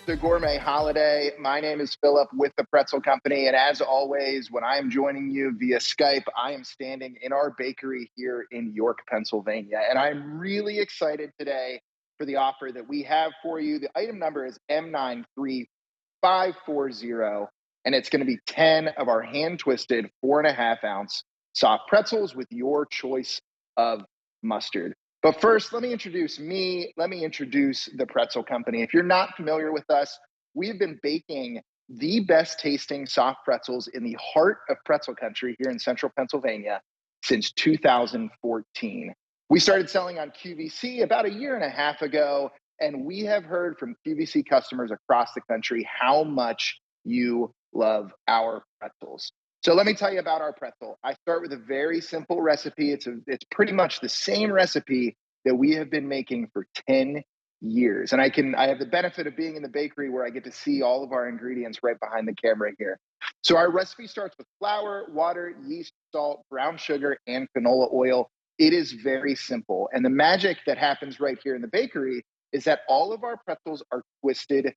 the gourmet holiday. My name is Philip with the Pretzel Company. And as always, when I am joining you via Skype, I am standing in our bakery here in York, Pennsylvania. And I'm really excited today for the offer that we have for you. The item number is M93540, and it's going to be 10 of our hand-twisted 4.5-ounce soft pretzels with your choice of mustard. But first, let me introduce me. Let me introduce the Pretzel Company. If you're not familiar with us, we've been baking the best tasting soft pretzels in the heart of pretzel country here in central Pennsylvania since 2014. We started selling on QVC about a year and a half ago, and we have heard from QVC customers across the country how much you love our pretzels. So let me tell you about our pretzel. I start with a very simple recipe. It's pretty much the same recipe that we have been making for 10 years. And I have the benefit of being in the bakery where I get to see all of our ingredients right behind the camera here. So our recipe starts with flour, water, yeast, salt, brown sugar, and canola oil. It is very simple. And the magic that happens right here in the bakery is that all of our pretzels are twisted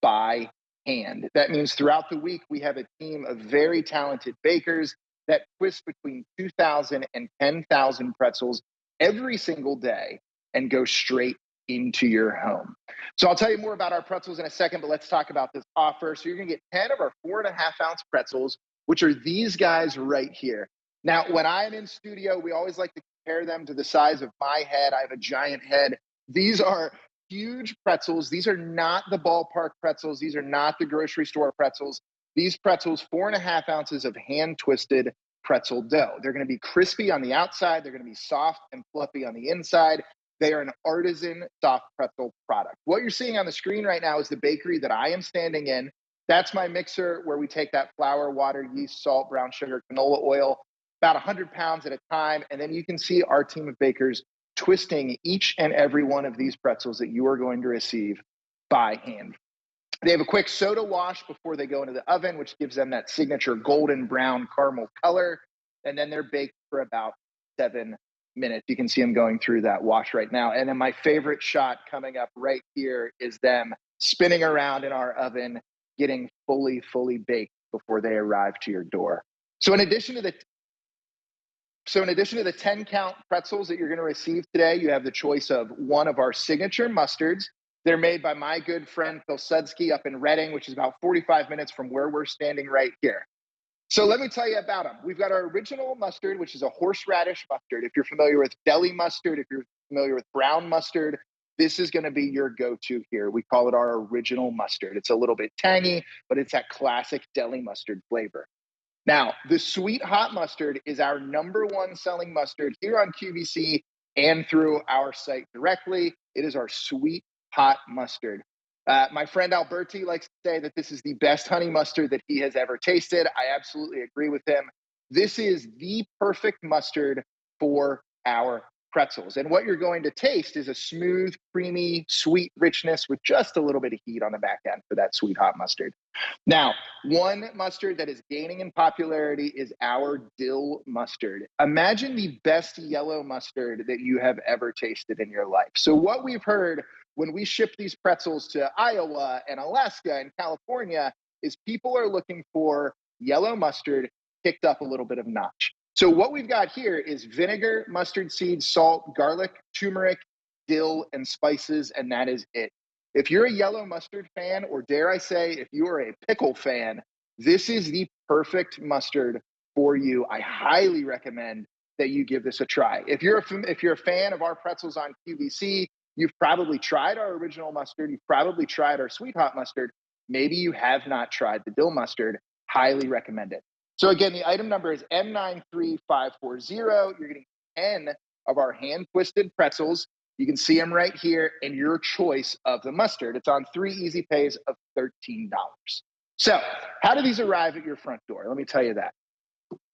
by hand. That means throughout the week, we have a team of very talented bakers that twist between 2,000 and 10,000 pretzels every single day and go straight into your home. So I'll tell you more about our pretzels in a second, but let's talk about this offer. So you're going to get 10 of our 4.5-ounce pretzels, which are these guys right here. Now, when I'm in studio, we always like to compare them to the size of my head. I have a giant head. These are huge pretzels. These are not the ballpark pretzels. These are not the grocery store pretzels. These pretzels, 4.5 ounces of hand-twisted pretzel dough. They're going to be crispy on the outside. They're going to be soft and fluffy on the inside. They are an artisan soft pretzel product. What you're seeing on the screen right now is the bakery that I am standing in. That's my mixer where we take that flour, water, yeast, salt, brown sugar, canola oil, about 100 pounds at a time. And then you can see our team of bakers twisting each and every one of these pretzels that you are going to receive by hand. They have a quick soda wash before they go into the oven, which gives them that signature golden brown caramel color. And then they're baked for about 7 minutes. You can see them going through that wash right now. And then my favorite shot coming up right here is them spinning around in our oven, getting fully baked before they arrive to your door. So in addition to the 10 count pretzels that you're going to receive today, you have the choice of one of our signature mustards. They're made by my good friend Phil Sudsky up in Reading, which is about 45 minutes from where we're standing right here. So let me tell you about them. We've got our original mustard, which is a horseradish mustard. If you're familiar with deli mustard, if you're familiar with brown mustard, this is going to be your go-to here. We call it our original mustard. It's a little bit tangy, but it's that classic deli mustard flavor. Now, the sweet hot mustard is our #1 selling mustard here on QVC and through our site directly. It is our sweet hot mustard. My friend Alberti likes to say that this is the best honey mustard that he has ever tasted. I absolutely agree with him. This is the perfect mustard for our pretzels. And what you're going to taste is a smooth, creamy, sweet richness with just a little bit of heat on the back end for that sweet hot mustard. Now, one mustard that is gaining in popularity is our dill mustard. Imagine the best yellow mustard that you have ever tasted in your life. So what we've heard when we ship these pretzels to Iowa and Alaska and California is people are looking for yellow mustard kicked up a little bit of notch. So what we've got here is vinegar, mustard seeds, salt, garlic, turmeric, dill, and spices, and that is it. If you're a yellow mustard fan, or dare I say, if you are a pickle fan, this is the perfect mustard for you. I highly recommend that you give this a try. If you're a fan of our pretzels on QVC, you've probably tried our original mustard. You've probably tried our sweet hot mustard. Maybe you have not tried the dill mustard. Highly recommend it. So again, the item number is M93540. You're getting 10 of our hand-twisted pretzels. You can see them right here, and your choice of the mustard. It's on 3 easy pays of $13. So how do these arrive at your front door? Let me tell you that.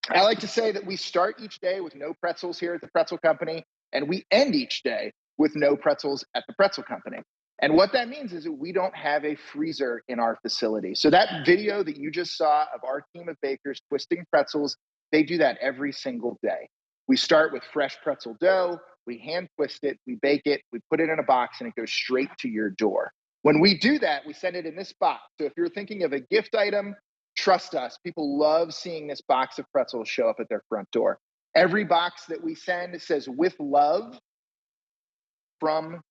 I like to say that we start each day with no pretzels here at the Pretzel Company, and we end each day with no pretzels at the Pretzel Company. And what that means is that we don't have a freezer in our facility. So that video that you just saw of our team of bakers twisting pretzels, they do that every single day. We start with fresh pretzel dough, we hand twist it, we bake it, we put it in a box, and it goes straight to your door. When we do that, we send it in this box. So if you're thinking of a gift item, trust us, people love seeing this box of pretzels show up at their front door. Every box that we send says with love from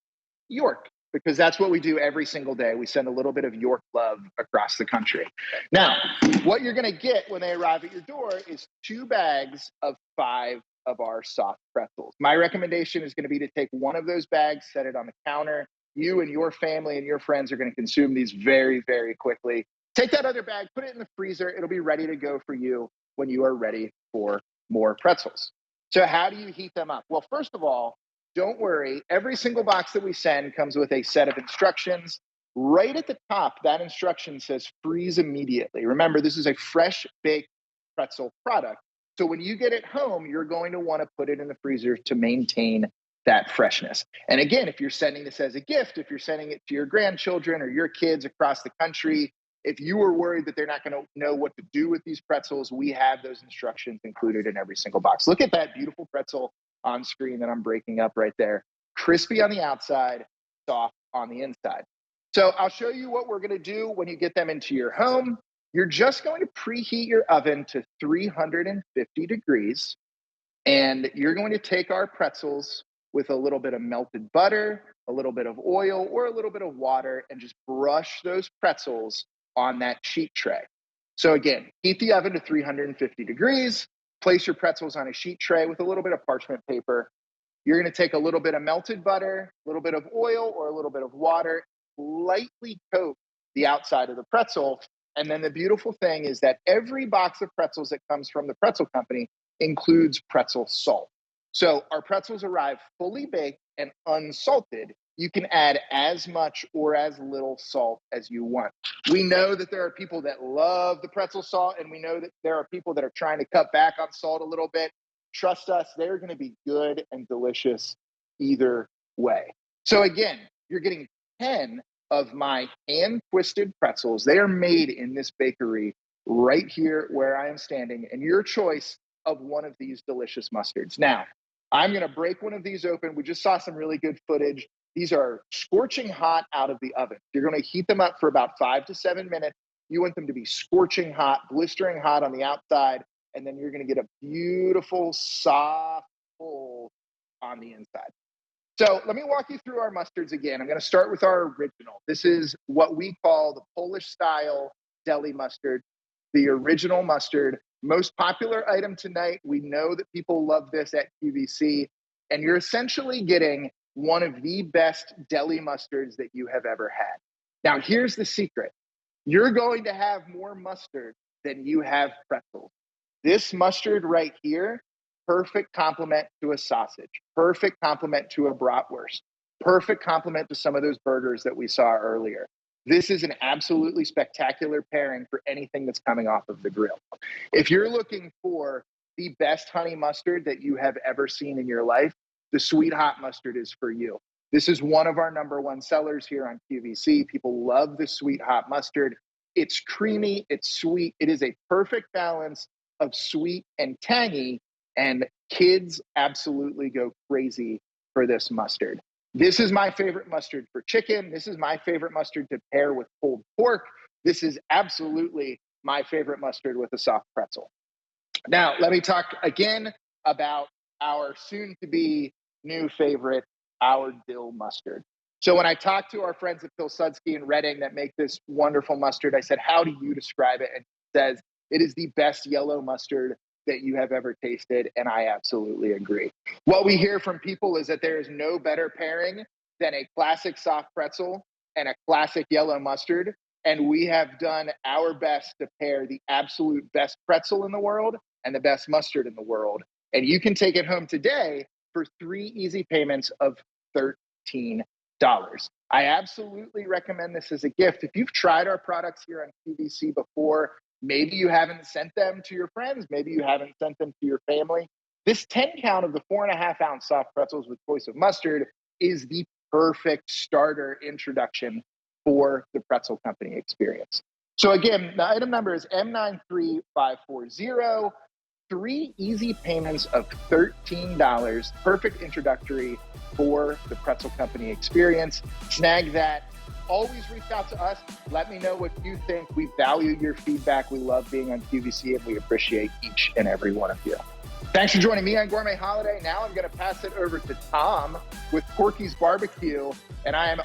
York, because that's what we do every single day. We send a little bit of York love across the country. Now, what you're going to get when they arrive at your door is 2 bags of 5 of our soft pretzels. My recommendation is going to be to take one of those bags, set it on the counter. You and your family and your friends are going to consume these very, very quickly. Take that other bag, put it in the freezer. It'll be ready to go for you when you are ready for more pretzels. So how do you heat them up? Well, first of all, don't worry. Every single box that we send comes with a set of instructions. Right at the top, that instruction says freeze immediately. Remember, this is a fresh baked pretzel product. So when you get it home, you're going to want to put it in the freezer to maintain that freshness. And again, if you're sending this as a gift, if you're sending it to your grandchildren or your kids across the country, if you were worried that they're not going to know what to do with these pretzels, we have those instructions included in every single box. Look at that beautiful pretzel on screen that I'm breaking up right there. Crispy on the outside, soft on the inside. So I'll show you what we're going to do when you get them into your home. You're just going to preheat your oven to 350 degrees, and you're going to take our pretzels with a little bit of melted butter, a little bit of oil, or a little bit of water, and just brush those pretzels on that sheet tray. So again, heat the oven to 350 degrees, place your pretzels on a sheet tray with a little bit of parchment paper. You're going to take a little bit of melted butter, a little bit of oil, or a little bit of water, lightly coat the outside of the pretzel. And then the beautiful thing is that every box of pretzels that comes from the Pretzel Company includes pretzel salt. So our pretzels arrive fully baked and unsalted. You can add as much or as little salt as you want. We know that there are people that love the pretzel salt, and we know that there are people that are trying to cut back on salt a little bit. Trust us, they're going to be good and delicious either way. So again, you're getting 10 of my hand-twisted pretzels. They are made in this bakery right here where I am standing, and your choice of one of these delicious mustards. Now, I'm going to break one of these open. We just saw some really good footage. These are scorching hot out of the oven. You're going to heat them up for about 5 to 7 minutes. You want them to be scorching hot, blistering hot on the outside, and then you're going to get a beautiful, soft pull on the inside. So let me walk you through our mustards again. I'm going to start with our original. This is what we call the Polish style deli mustard, the original mustard. Most popular item tonight. We know that people love this at QVC, and you're essentially getting one of the best deli mustards that you have ever had. Now, here's the secret. You're going to have more mustard than you have pretzels. This mustard right here, perfect complement to a sausage, perfect complement to a bratwurst, perfect complement to some of those burgers that we saw earlier. This is an absolutely spectacular pairing for anything that's coming off of the grill. If you're looking for the best honey mustard that you have ever seen in your life, the sweet hot mustard is for you. This is one of our #1 sellers here on QVC. People love the sweet hot mustard. It's creamy, it's sweet. It is a perfect balance of sweet and tangy, and kids absolutely go crazy for this mustard. This is my favorite mustard for chicken. This is my favorite mustard to pair with pulled pork. This is absolutely my favorite mustard with a soft pretzel. Now, let me talk again about our soon-to-be new favorite, our dill mustard. So when I talked to our friends at Pilsudski and Reading that make this wonderful mustard, I said, how do you describe it? And he says, it is the best yellow mustard that you have ever tasted, and I absolutely agree. What we hear from people is that there is no better pairing than a classic soft pretzel and a classic yellow mustard, and we have done our best to pair the absolute best pretzel in the world and the best mustard in the world. And you can take it home today for 3 easy payments of $13. I absolutely recommend this as a gift. If you've tried our products here on QVC before, maybe you haven't sent them to your friends, maybe you haven't sent them to your family, this 10 count of the 4.5 ounce soft pretzels with choice of mustard is the perfect starter introduction for the Pretzel Company experience. So again, the item number is M93540. 3 easy payments of $13. Perfect introductory for the Pretzel Company experience. Snag that always reach out to us. Let me know what you think. We value your feedback. We love being on QVC, and we appreciate each and every one of you. Thanks for joining me on Gourmet Holiday. Now I'm going to pass it over to Tom with Corky's Barbecue, and I am